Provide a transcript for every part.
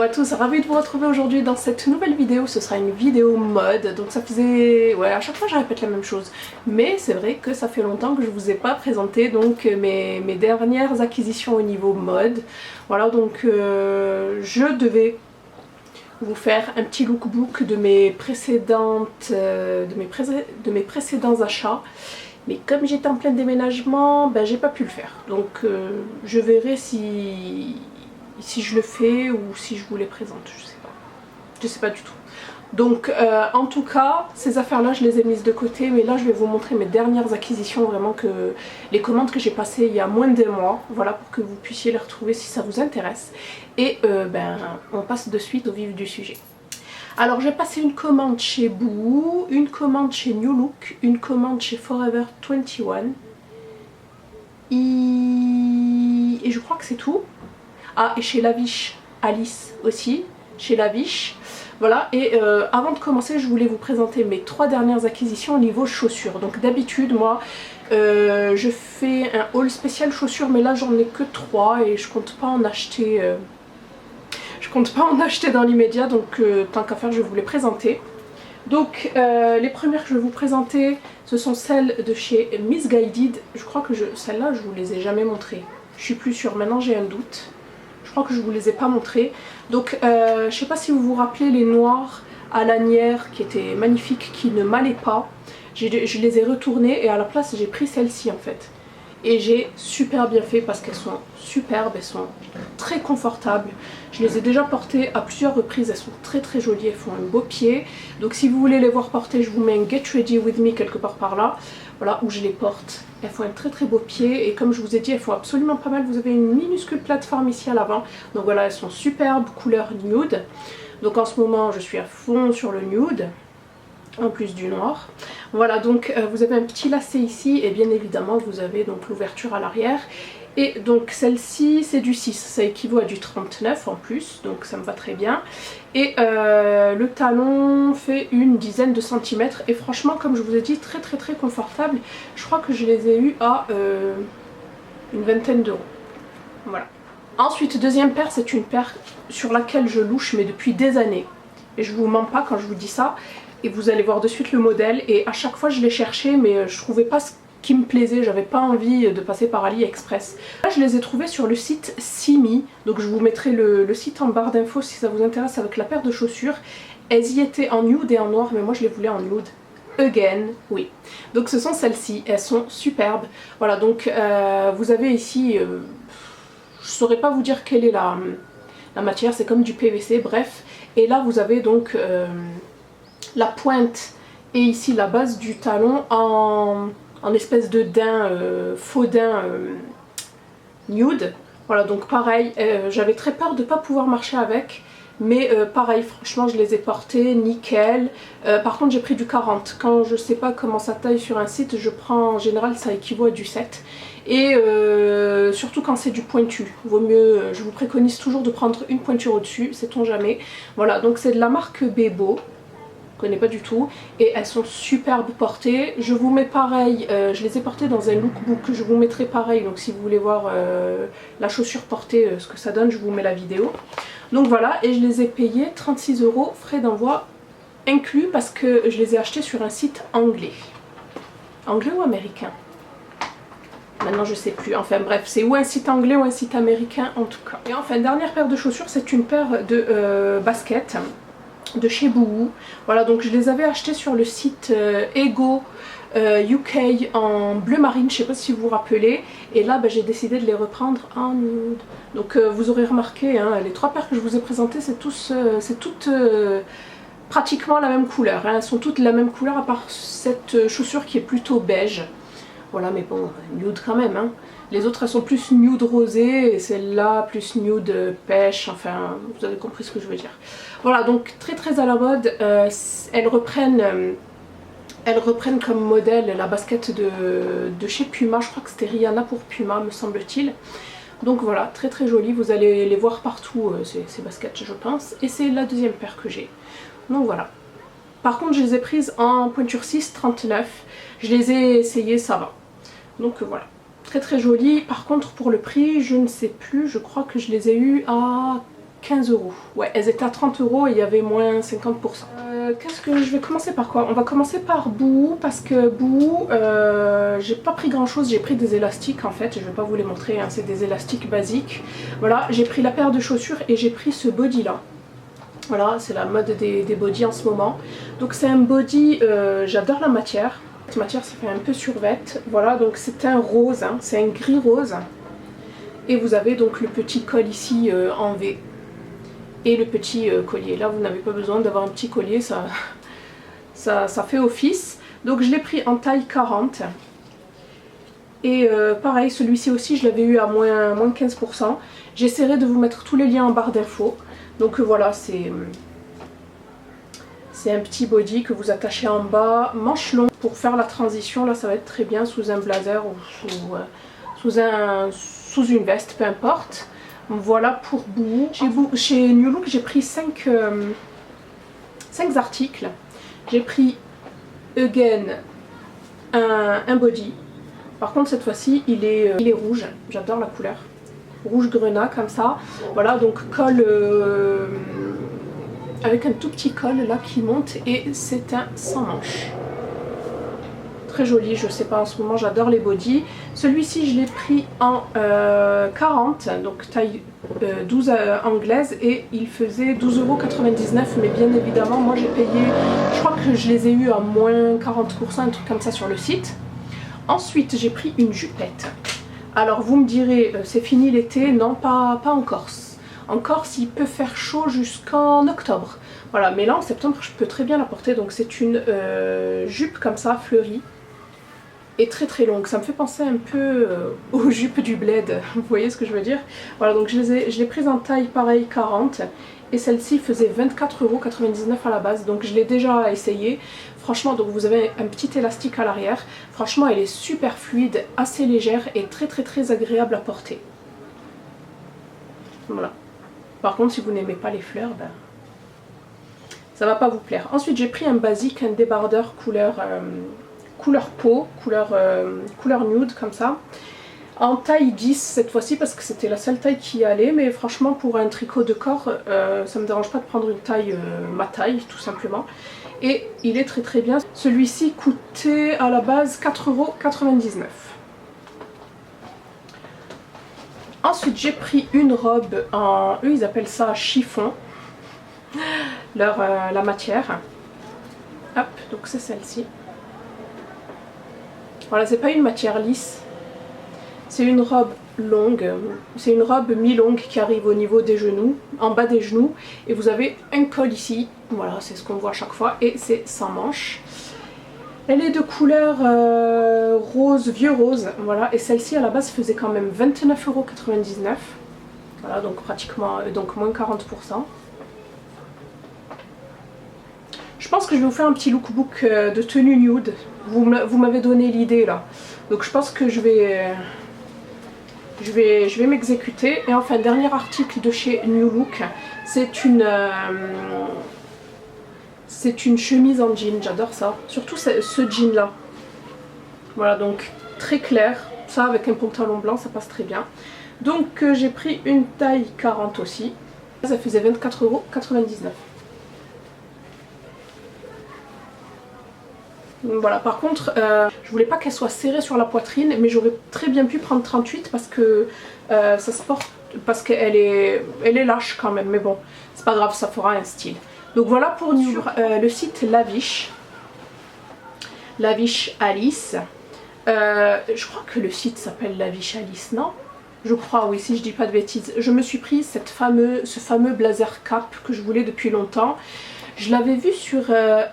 Hello à tous, ravie de vous retrouver aujourd'hui dans cette nouvelle vidéo. Ce sera une vidéo mode, donc ça faisait... Ouais, à chaque fois je répète la même chose. Mais c'est vrai que ça fait longtemps que je vous ai pas présenté donc mes dernières acquisitions au niveau mode. Voilà, donc je devais vous faire un petit lookbook de mes précédentes... de mes précédents achats. Mais comme j'étais en plein déménagement, ben j'ai pas pu le faire. Donc je verrai si je le fais ou si je vous les présente, je sais pas. Je sais pas du tout. Donc en tout cas, ces affaires-là, je les ai mises de côté. Mais là, je vais vous montrer mes dernières acquisitions, vraiment les commandes que j'ai passées il y a moins d'1 mois. Voilà, pour que vous puissiez les retrouver si ça vous intéresse. Et ben, on passe de suite au vif du sujet. Alors j'ai passé une commande chez Boo, une commande chez New Look, une commande chez Forever 21 et je crois que c'est tout. Ah, et chez Lavish, Alice aussi, chez Lavish. Voilà, et avant de commencer, je voulais vous présenter mes 3 dernières acquisitions au niveau chaussures. Donc d'habitude, moi, je fais un haul spécial chaussures, mais là j'en ai que 3 et je compte pas en acheter... dans l'immédiat, donc tant qu'à faire je vais vous les présenter. Donc les premières que je vais vous présenter, ce sont celles de chez Missguided. Je crois que celles-là je vous les ai jamais montrées. Je suis plus sûre, maintenant j'ai un doute. Je crois que je vous les ai pas montrées. Donc je sais pas si vous vous rappelez les noirs à lanière qui étaient magnifiques, qui ne m'allaient pas. Je les ai retournées et à la place j'ai pris celle-ci en fait. Et j'ai super bien fait parce qu'elles sont superbes, elles sont très confortables. Je les ai déjà portées à plusieurs reprises, elles sont très très jolies, elles font un beau pied. Donc si vous voulez les voir porter, je vous mets un Get Ready With Me quelque part par là. Voilà où je les porte. Elles font un très très beau pied et comme je vous ai dit, elles font absolument pas mal. Vous avez une minuscule plateforme ici à l'avant. Donc voilà, elles sont superbes, couleur nude. Donc en ce moment, je suis à fond sur le nude, en plus du noir. Voilà, donc vous avez un petit lacet ici et bien évidemment vous avez donc l'ouverture à l'arrière. Et donc celle-ci c'est du 6, ça équivaut à du 39 en plus, donc ça me va très bien. Et le talon fait une dizaine de centimètres et franchement comme je vous ai dit très très très confortable. Je crois que je les ai eu à une vingtaine d'euros. Voilà. Ensuite deuxième paire, c'est une paire sur laquelle je louche mais depuis des années. Et je vous mens pas quand je vous dis ça. Et vous allez voir de suite le modèle et à chaque fois je l'ai cherché mais je trouvais pas ce qui me plaisait, j'avais pas envie de passer par AliExpress. Là je les ai trouvés sur le site Simi, donc je vous mettrai le site en barre d'infos si ça vous intéresse avec la paire de chaussures. Elles y étaient en nude et en noir mais moi je les voulais en nude. Again, oui. Donc ce sont celles-ci, elles sont superbes. Voilà donc vous avez ici, je saurais pas vous dire quelle est la matière, c'est comme du PVC, bref. Et là vous avez donc... la pointe et ici la base du talon en espèce de daim, faux daim nude. Voilà donc pareil, j'avais très peur de ne pas pouvoir marcher avec. Mais pareil, franchement je les ai portés, nickel. Par contre j'ai pris du 40. Quand je sais pas comment ça taille sur un site, je prends en général ça équivaut à du 7. Et surtout quand c'est du pointu. Vaut mieux, je vous préconise toujours de prendre une pointure au-dessus, sait-on jamais. Voilà donc c'est de la marque Bebo. Connais pas du tout et elles sont superbes portées. Je vous mets pareil, je les ai portées dans un lookbook, je vous mettrai pareil, donc si vous voulez voir la chaussure portée, ce que ça donne, je vous mets la vidéo. Donc voilà, et je les ai payées 36 €, frais d'envoi inclus parce que je les ai achetées sur un site anglais. Anglais ou américain? Maintenant je sais plus, enfin bref, c'est ou un site anglais ou un site américain en tout cas. Et enfin, dernière paire de chaussures, c'est une paire de baskets de chez Boo. Voilà donc je les avais achetées sur le site Ego UK en bleu marine, je sais pas si vous vous rappelez, et là j'ai décidé de les reprendre en nude. Donc vous aurez remarqué hein, les 3 paires que je vous ai présentées c'est toutes pratiquement la même couleur hein. Elles sont toutes la même couleur à part cette chaussure qui est plutôt beige. Voilà, mais bon, nude quand même hein. Les autres elles sont plus nude rosé et celle-là plus nude pêche, enfin vous avez compris ce que je veux dire. Voilà donc très très à la mode, elles reprennent comme modèle la basket de chez Puma, je crois que c'était Rihanna pour Puma me semble-t-il. Donc voilà, très très jolie, vous allez les voir partout ces baskets je pense. Et c'est la deuxième paire que j'ai, donc voilà. Par contre je les ai prises en pointure 6, 39, je les ai essayées, ça va. Donc voilà. Très très joli. Par contre pour le prix je ne sais plus, je crois que je les ai eu à 15 euros. Ouais, elles étaient à 30 euros et il y avait moins 50%. Qu'est-ce que je vais commencer par quoi? On va commencer par Bouhou parce que Bouhou, j'ai pas pris grand chose, j'ai pris des élastiques en fait, je vais pas vous les montrer, hein, c'est des élastiques basiques. Voilà, j'ai pris la paire de chaussures et j'ai pris ce body là. Voilà, c'est la mode des bodys en ce moment. Donc c'est un body, j'adore la matière. Cette matière, ça fait un peu survêt. Voilà, donc c'est un rose, hein, c'est un gris rose. Et vous avez donc le petit col ici en V. Et le petit collier. Là, vous n'avez pas besoin d'avoir un petit collier, ça fait office. Donc je l'ai pris en taille 40. Et pareil, celui-ci aussi, je l'avais eu à moins 15%. J'essaierai de vous mettre tous les liens en barre d'infos. Donc voilà, c'est un petit body que vous attachez en bas, manche longue. Pour faire la transition, là, ça va être très bien sous un blazer ou sous une veste, peu importe. Voilà pour Bouhou. Chez New Look, j'ai pris 5 articles. J'ai pris again un body. Par contre, cette fois-ci, il est rouge. J'adore la couleur. Rouge grenat comme ça. Voilà, donc col avec un tout petit col là qui monte et c'est un sans manche. Très joli, je sais pas, en ce moment j'adore les bodys. Celui-ci je l'ai pris en 40, donc taille 12 anglaise et il faisait 12,99 €, mais bien évidemment moi j'ai payé, je crois que je les ai eu à moins 40%, un truc comme ça sur le site. Ensuite j'ai pris une jupette. Alors vous me direz, c'est fini l'été? Non, pas en Corse. En Corse il peut faire chaud jusqu'en octobre. Voilà, mais là en septembre je peux très bien la porter, donc c'est une jupe comme ça, fleurie. Et très très longue, ça me fait penser un peu aux jupes du bled, vous voyez ce que je veux dire? Voilà, donc je l'ai prise en taille pareil 40 et celle-ci faisait 24,99 € à la base, donc je l'ai déjà essayé. Franchement, donc vous avez un petit élastique à l'arrière, franchement elle est super fluide, assez légère et très très très agréable à porter. Voilà. Par contre si vous n'aimez pas les fleurs, ben, ça va pas vous plaire. Ensuite j'ai pris un basique, un débardeur couleur peau, couleur nude comme ça, en taille 10 cette fois-ci parce que c'était la seule taille qui allait, mais franchement pour un tricot de corps ça me dérange pas de prendre une taille, ma taille tout simplement, et il est très très bien. Celui-ci coûtait à la base 4,99 €. Ensuite j'ai pris une robe en, eux ils appellent ça chiffon, la matière, hop, donc c'est celle-ci. Voilà, c'est pas une matière lisse, c'est une robe longue, c'est une robe mi-longue qui arrive au niveau des genoux, en bas des genoux, et vous avez un col ici, voilà, c'est ce qu'on voit à chaque fois, et c'est sans manche. Elle est de couleur rose, vieux rose, voilà, et celle-ci à la base faisait quand même 29,99 €, voilà, donc pratiquement, donc moins 40%. Je pense que je vais vous faire un petit lookbook de tenue nude. Vous m'avez donné l'idée là. Donc je pense que je vais m'exécuter. Et enfin, dernier article de chez New Look. C'est une chemise en jean. J'adore ça. Surtout ce jean là. Voilà, donc très clair. Ça avec un pantalon blanc, ça passe très bien. Donc j'ai pris une taille 40 aussi. Ça faisait 24,99 €. Voilà, par contre, je voulais pas qu'elle soit serrée sur la poitrine, mais j'aurais très bien pu prendre 38 parce que ça se porte, parce qu'elle est lâche quand même, mais bon, c'est pas grave, ça fera un style. Donc voilà pour le site Lavish Alice. Je crois que le site s'appelle Lavish Alice, non? Je crois, oui, si je dis pas de bêtises. Je me suis pris ce fameux blazer cap que je voulais depuis longtemps. Je l'avais vu sur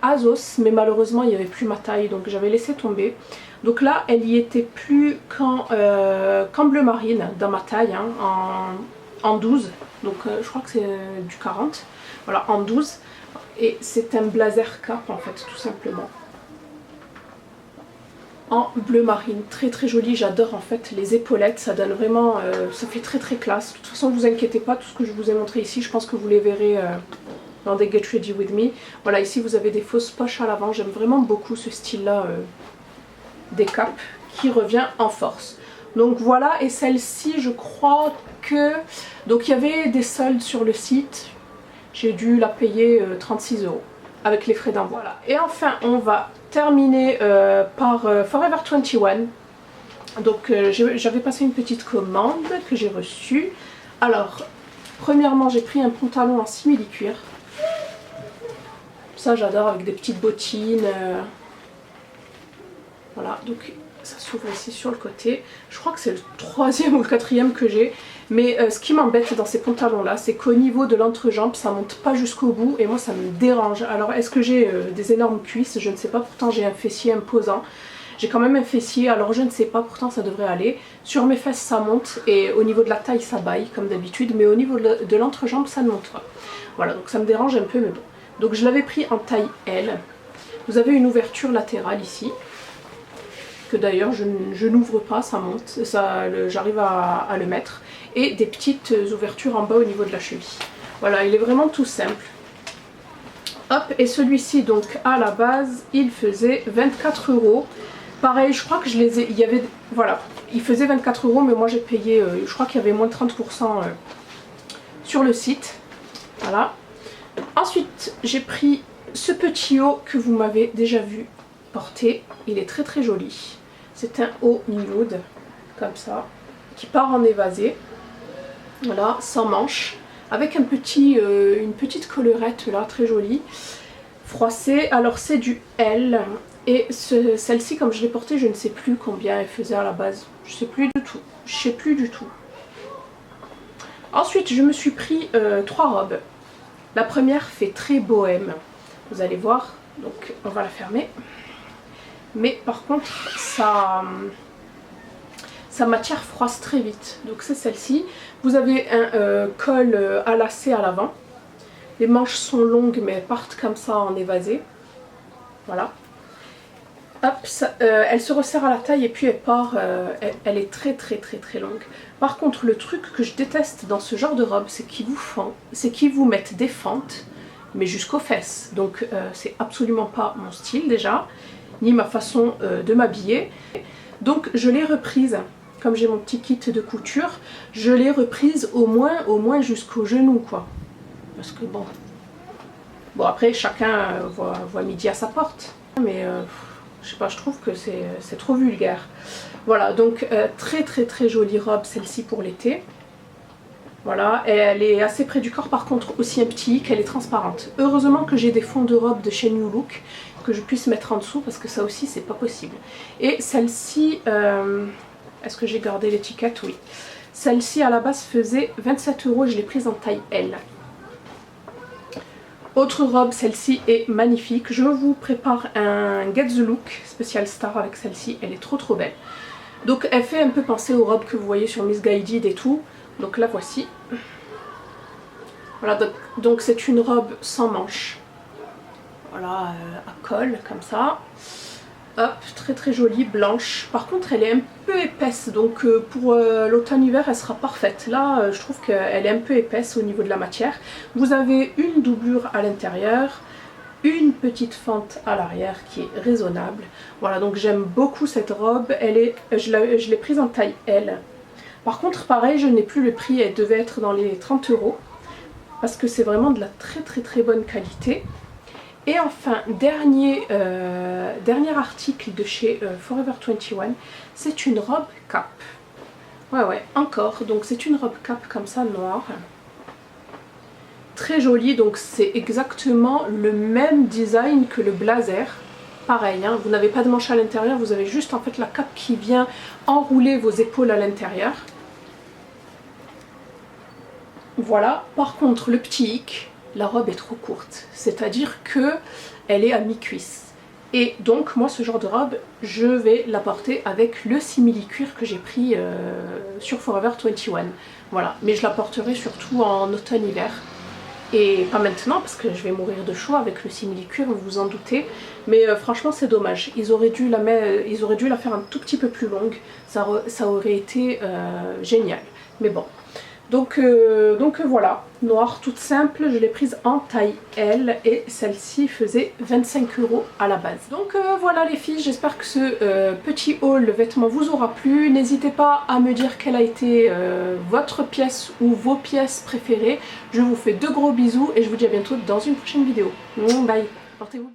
Azos, mais malheureusement il n'y avait plus ma taille, donc j'avais laissé tomber. Donc là, elle y était plus qu'en bleu marine, dans ma taille, hein, en 12. Donc je crois que c'est du 40. Voilà, en 12. Et c'est un blazer cap en fait, tout simplement. En bleu marine, très très joli, j'adore en fait les épaulettes, ça donne vraiment, ça fait très très classe. De toute façon, vous inquiétez pas, tout ce que je vous ai montré ici, je pense que vous les verrez dans des Get Ready With Me. Voilà, ici vous avez des fausses poches à l'avant, j'aime vraiment beaucoup ce style là des capes qui revient en force. Donc voilà, et celle-ci je crois que... Donc il y avait des soldes sur le site, j'ai dû la payer 36 € avec les frais d'envoi. Voilà. Et enfin on va terminer par Forever 21. Donc j'avais passé une petite commande que j'ai reçue. Alors premièrement j'ai pris un pantalon en simili-cuir. Ça j'adore, avec des petites bottines. Voilà, donc ça s'ouvre ici sur le côté. Je crois que c'est le 3e ou le 4e que j'ai. Mais ce qui m'embête dans ces pantalons là, c'est qu'au niveau de l'entrejambe ça monte pas jusqu'au bout et moi ça me dérange. Alors est-ce que j'ai des énormes cuisses? Je ne sais pas, pourtant j'ai un fessier imposant. J'ai quand même un fessier, alors je ne sais pas, pourtant ça devrait aller. Sur mes fesses ça monte et au niveau de la taille ça baille comme d'habitude, mais au niveau de l'entrejambe ça ne monte pas. Voilà, donc ça me dérange un peu, mais bon. Donc je l'avais pris en taille L. Vous avez une ouverture latérale ici, que d'ailleurs je n'ouvre pas, ça monte, j'arrive à le mettre. Et des petites ouvertures en bas au niveau de la cheville. Voilà, il est vraiment tout simple. Hop, et celui-ci donc à la base il faisait 24 €. Pareil, je crois que je les ai, il y avait, voilà, il faisait 24 €, mais moi j'ai payé, je crois qu'il y avait moins de 30% sur le site. Voilà. Ensuite j'ai pris ce petit haut que vous m'avez déjà vu porter, il est très très joli. C'est un haut nude, comme ça, qui part en évasé. Voilà, sans manches, avec une petite collerette là, très jolie, froissée. Alors c'est du L, et celle-ci, comme je l'ai portée, je ne sais plus combien elle faisait à la base. Je sais plus du tout, je sais plus du tout. Ensuite, je me suis pris 3 robes. La première fait très bohème, vous allez voir, donc on va la fermer. Mais par contre, sa matière froisse très vite, donc c'est celle-ci. Vous avez un col à lacets à l'avant. Les manches sont longues mais elles partent comme ça en évasé. Voilà. Hop, elle se resserre à la taille et puis elle part, elle est très très très très longue. Par contre, le truc que je déteste dans ce genre de robe, c'est qu'ils vous mettent des fentes, mais jusqu'aux fesses. Donc c'est absolument pas mon style déjà, ni ma façon de m'habiller. Donc je l'ai reprise. Comme j'ai mon petit kit de couture, je l'ai reprise au moins jusqu'au genou, quoi. Parce que bon après chacun voit midi à sa porte. Mais je sais pas, je trouve que c'est trop vulgaire. Voilà, donc très très très jolie robe celle-ci pour l'été. Voilà, et elle est assez près du corps, par contre aussi un petit, qu'elle est transparente. Heureusement que j'ai des fonds de robe de chez New Look que je puisse mettre en dessous, parce que ça aussi c'est pas possible. Et celle-ci... est-ce que j'ai gardé l'étiquette? Oui. Celle-ci à la base faisait 27 €, je l'ai prise en taille L. Autre robe, celle-ci est magnifique. Je vous prépare un Get the Look spécial star avec celle-ci, elle est trop trop belle. Donc elle fait un peu penser aux robes que vous voyez sur Missguided et tout. Donc la voici. Voilà, donc c'est une robe sans manches. Voilà, à col comme ça. Hop, très très jolie, blanche. Par contre elle est un peu épaisse, donc pour l'automne-hiver elle sera parfaite. Là je trouve qu'elle est un peu épaisse au niveau de la matière. Vous avez une doublure à l'intérieur, une petite fente à l'arrière qui est raisonnable. Voilà, donc j'aime beaucoup cette robe. Je l'ai prise en taille L. Par contre pareil, je n'ai plus le prix, elle devait être dans les 30 €. Parce que c'est vraiment de la très très très bonne qualité. Et enfin, dernier article de chez Forever 21, c'est une robe cap. Ouais, encore. Donc c'est une robe cap comme ça, noire. Très jolie, donc c'est exactement le même design que le blazer. Pareil, hein, vous n'avez pas de manche à l'intérieur, vous avez juste en fait la cape qui vient enrouler vos épaules à l'intérieur. Voilà, par contre le petit hic, la robe est trop courte, c'est-à-dire que elle est à mi-cuisse. Et donc moi ce genre de robe, je vais la porter avec le simili-cuir que j'ai pris sur Forever 21. Voilà, mais je la porterai surtout en automne-hiver. Et pas maintenant parce que je vais mourir de chaud avec le simili-cuir, vous vous en doutez. Mais franchement c'est dommage, ils auraient dû la faire un tout petit peu plus longue, ça aurait été génial. Mais bon. Donc voilà, noire toute simple, je l'ai prise en taille L et celle-ci faisait 25 € à la base. Donc voilà les filles, j'espère que ce petit haul vêtements vous aura plu. N'hésitez pas à me dire quelle a été votre pièce ou vos pièces préférées. Je vous fais de gros bisous et je vous dis à bientôt dans une prochaine vidéo. Bye, portez-vous bien.